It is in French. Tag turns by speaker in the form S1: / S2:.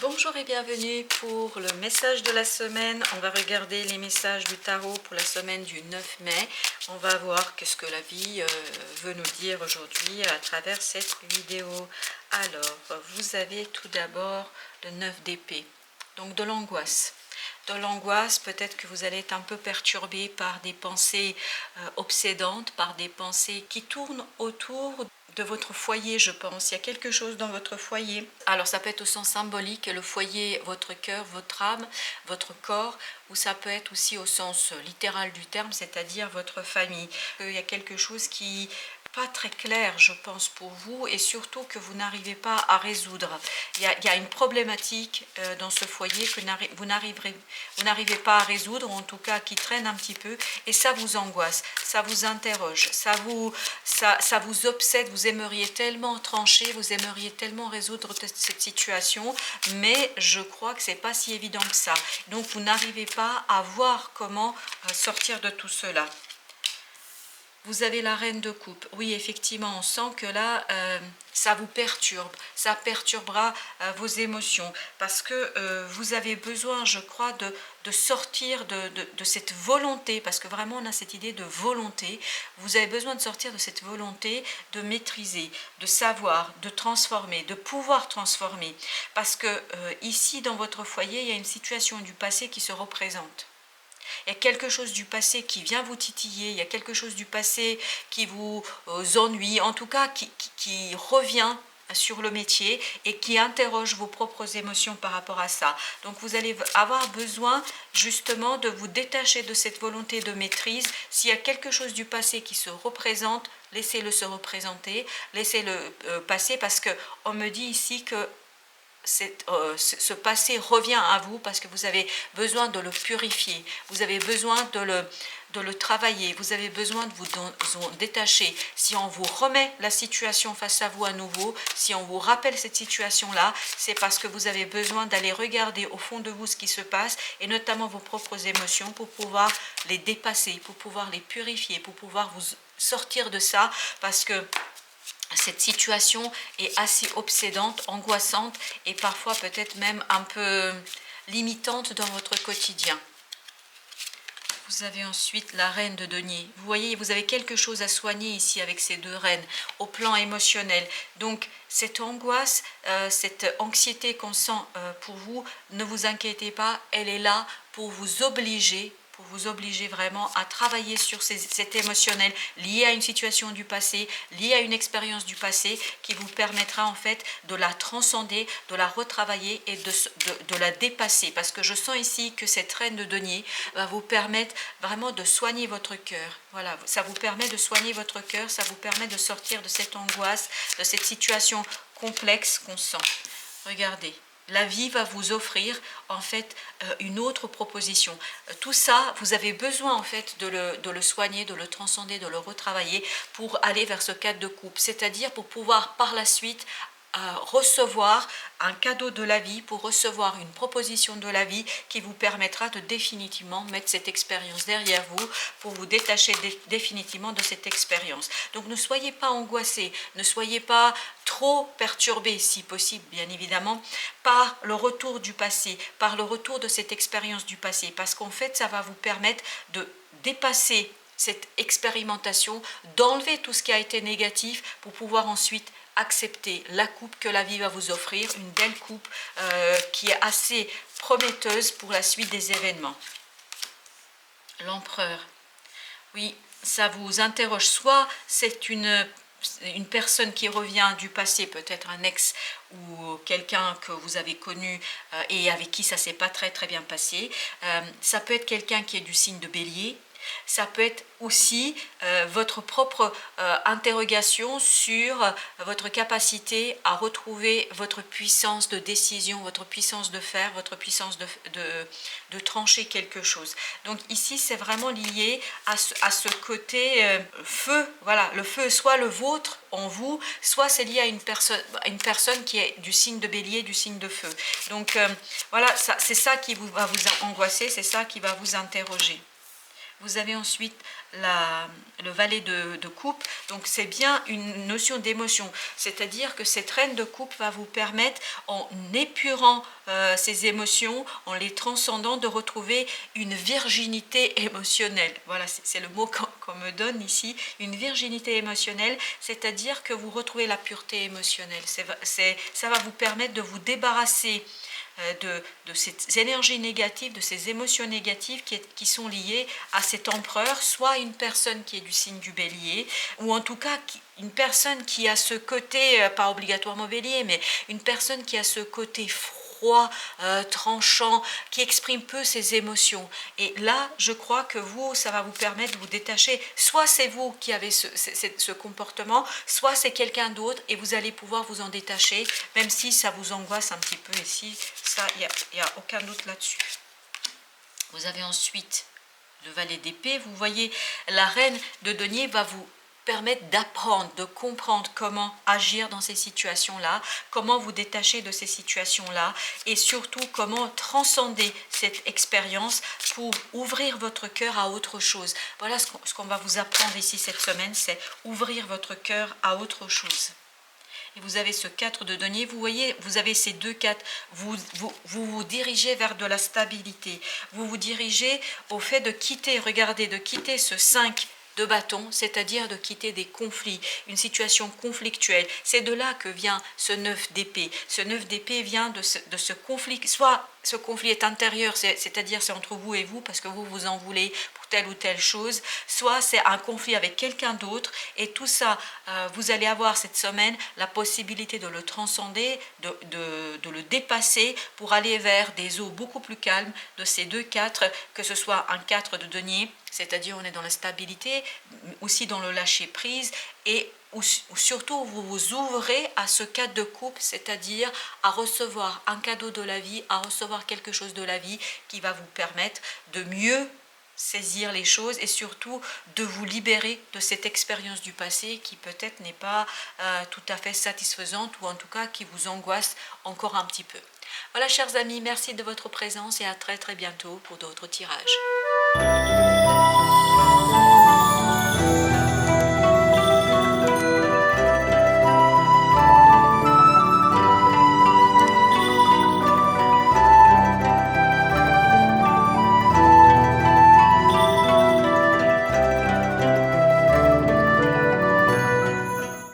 S1: Bonjour et bienvenue pour le message de la semaine. On va regarder les messages du tarot pour la semaine du 9 mai. On va voir qu'est-ce que la vie veut nous dire aujourd'hui à travers cette vidéo. Alors, vous avez tout d'abord le 9 d'épée, donc de l'angoisse. De l'angoisse, peut-être que vous allez être un peu perturbé par des pensées obsédantes, par des pensées qui tournent autour de votre foyer, je pense. Il y a quelque chose dans votre foyer. Alors ça peut être au sens symbolique, le foyer, votre cœur, votre âme, votre corps, ou ça peut être aussi au sens littéral du terme, c'est-à-dire votre famille. Il y a quelque chose qui pas très clair, je pense, pour vous, et surtout que vous n'arrivez pas à résoudre. Il y a une problématique dans ce foyer que vous n'arrivez pas à résoudre, en tout cas qui traîne un petit peu, et ça vous angoisse, ça vous interroge, ça vous obsède. Vous aimeriez tellement trancher, vous aimeriez tellement résoudre cette situation, mais je crois que c'est pas si évident que ça. Donc vous n'arrivez pas à voir comment sortir de tout cela. Vous avez la reine de coupe. Oui, effectivement, on sent que là, ça vous perturbe. Ça perturbera vos émotions. Parce que vous avez besoin, je crois, de sortir de cette volonté. Parce que vraiment, on a cette idée de volonté. Vous avez besoin de sortir de cette volonté de maîtriser, de savoir, de transformer, de pouvoir transformer. Parce que ici, dans votre foyer, il y a une situation du passé qui se représente. Il y a quelque chose du passé qui vient vous titiller, il y a quelque chose du passé qui vous ennuie, en tout cas qui revient sur le métier et qui interroge vos propres émotions par rapport à ça. Donc vous allez avoir besoin justement de vous détacher de cette volonté de maîtrise. S'il y a quelque chose du passé qui se représente, laissez-le se représenter, laissez-le passer, parce qu'on me dit ici que ce passé revient à vous parce que vous avez besoin de le purifier, vous avez besoin de le travailler, vous avez besoin de vous en détacher. Si on vous remet la situation face à vous à nouveau, si on vous rappelle cette situation-là, c'est parce que vous avez besoin d'aller regarder au fond de vous ce qui se passe, et notamment vos propres émotions, pour pouvoir les dépasser, pour pouvoir les purifier, pour pouvoir vous sortir de ça, parce que cette situation est assez obsédante, angoissante et parfois peut-être même un peu limitante dans votre quotidien. Vous avez ensuite la reine de denier. Vous voyez, vous avez quelque chose à soigner ici avec ces deux reines au plan émotionnel. Donc cette angoisse, cette anxiété qu'on sent pour vous, ne vous inquiétez pas, elle est là pour vous obliger vraiment à travailler sur cet émotionnel lié à une situation du passé, lié à une expérience du passé, qui vous permettra en fait de la transcender, de la retravailler et de la dépasser. Parce que je sens ici que cette reine de denier va vous permettre vraiment de soigner votre cœur. Voilà, ça vous permet de soigner votre cœur, ça vous permet de sortir de cette angoisse, de cette situation complexe qu'on sent. Regardez. La vie va vous offrir en fait une autre proposition. Tout ça, vous avez besoin en fait de le soigner, de le transcender, de le retravailler pour aller vers ce cadre de coupe. C'est-à-dire pour pouvoir par la suite recevoir un cadeau de la vie, pour recevoir une proposition de la vie qui vous permettra de définitivement mettre cette expérience derrière vous, pour vous détacher définitivement de cette expérience. Donc ne soyez pas angoissés, ne soyez pas trop perturbés, si possible bien évidemment, par le retour du passé, par le retour de cette expérience du passé, parce qu'en fait ça va vous permettre de dépasser cette expérimentation, d'enlever tout ce qui a été négatif pour pouvoir ensuite accepter la coupe que la vie va vous offrir, une belle coupe qui est assez prometteuse pour la suite des événements. L'empereur, oui, ça vous interroge, soit c'est une personne qui revient du passé, peut-être un ex ou quelqu'un que vous avez connu et avec qui ça s'est pas très bien passé. Ça peut être quelqu'un qui est du signe de Bélier. Ça peut être aussi votre propre interrogation sur votre capacité à retrouver votre puissance de décision, votre puissance de faire, votre puissance de trancher quelque chose. Donc ici, c'est vraiment lié à ce côté feu. Voilà, le feu, soit le vôtre en vous, soit c'est lié à une personne qui est du signe de Bélier, du signe de feu. Donc voilà, c'est ça qui va vous angoisser, c'est ça qui va vous interroger. Vous avez ensuite le valet de coupe, donc c'est bien une notion d'émotion, c'est-à-dire que cette reine de coupe va vous permettre, en épurant ces émotions, en les transcendant, de retrouver une virginité émotionnelle. Voilà, c'est le mot qu'on me donne ici, une virginité émotionnelle, c'est-à-dire que vous retrouvez la pureté émotionnelle. Ça va vous permettre de vous débarrasser de ces énergies négatives, de ces émotions négatives qui sont liées à cet empereur, soit une personne qui est du signe du bélier, ou en tout cas une personne qui a ce côté, pas obligatoirement bélier, mais une personne qui a ce côté froid, tranchant, qui exprime peu ses émotions. Et là, je crois que vous, ça va vous permettre de vous détacher. Soit c'est vous qui avez ce comportement, soit c'est quelqu'un d'autre et vous allez pouvoir vous en détacher, même si ça vous angoisse un petit peu ici. Ça, il n'y a aucun doute là-dessus. Vous avez ensuite le valet d'épée. Vous voyez, la reine de denier va vous permettre d'apprendre, de comprendre comment agir dans ces situations-là, comment vous détacher de ces situations-là et surtout comment transcender cette expérience pour ouvrir votre cœur à autre chose. Voilà ce qu'on va vous apprendre ici cette semaine, c'est ouvrir votre cœur à autre chose. Et vous avez ce 4 de denier, vous voyez, vous avez ces deux 4, vous dirigez vers de la stabilité, vous vous dirigez au fait de quitter, regardez, de quitter ce 5 de bâton, c'est-à-dire de quitter des conflits, une situation conflictuelle. C'est de là que vient ce 9 d'épée. Ce 9 d'épée vient de ce conflit, soit ce conflit est intérieur, c'est-à-dire c'est entre vous et vous, parce que vous vous en voulez pour telle ou telle chose, soit c'est un conflit avec quelqu'un d'autre, et tout ça, vous allez avoir cette semaine la possibilité de le transcender, de le dépasser pour aller vers des eaux beaucoup plus calmes de ces deux 4, que ce soit un 4 de denier, c'est-à-dire on est dans la stabilité, aussi dans le lâcher prise, et ou surtout vous vous ouvrez à ce 4 de coupe, c'est-à-dire à recevoir un cadeau de la vie, à recevoir quelque chose de la vie qui va vous permettre de mieux saisir les choses et surtout de vous libérer de cette expérience du passé qui peut-être n'est pas tout à fait satisfaisante ou en tout cas qui vous angoisse encore un petit peu. Voilà chers amis, merci de votre présence et à très très bientôt pour d'autres tirages.